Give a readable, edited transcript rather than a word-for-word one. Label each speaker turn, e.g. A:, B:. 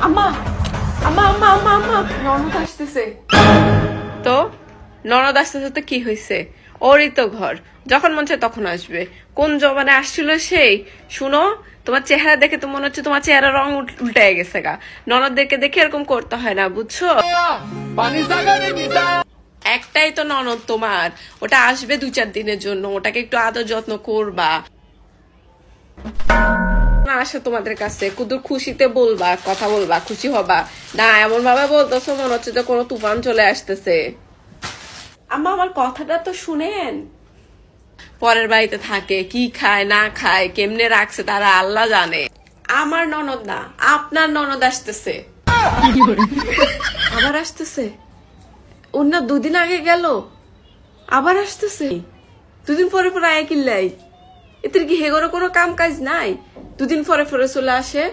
A: আম্মা আম্মা আম্মা আম্মা আম্মা ননদ আসতেছে।
B: তো ননদ আসতেছে তো কি হয়েছে, ওরই তো ঘর, যখন মন চায় তখন আসবে। কোন জবানে আসছিল সেই? শুনো, তোমার চেহারা দেখে তো মনে হচ্ছে তোমার চেহারা রং উল্টায় গেছে গা। ননদদেরকে দেখে এরকম করতে হয় না, বুঝছো? একটাই তো ননদ তোমার, ওটা আসবে 2-4 দিনের জন্য, ওটাকে একটু আদর যত্ন করবা। আসে তোমাদের কাছে কুদুর খুশিতে বলবা, কথা বলবা, খুশি হবা না। এমন ভাবে বলতেছো মনে হচ্ছে যে কোনো তুফান চলে আসতেছে। আম্মা আমার কথাটা তো শুনেন। পরের বাড়িতে থাকে, কি খায় না খায়, কেমনে রাখছে তারা আল্লাহ জানে। আমার ননদ না, আপনার ননদ আসতেছে। আবার আসতেছে? অন্য 2 দিন আগে গেল, আবার আসতেছে। 2 দিন পরে পরে আয় কিল্লাই, এদের কি হেগোরও কোনো কাম কাজ নাই? 2 দিন পরে পরে চলে আসে।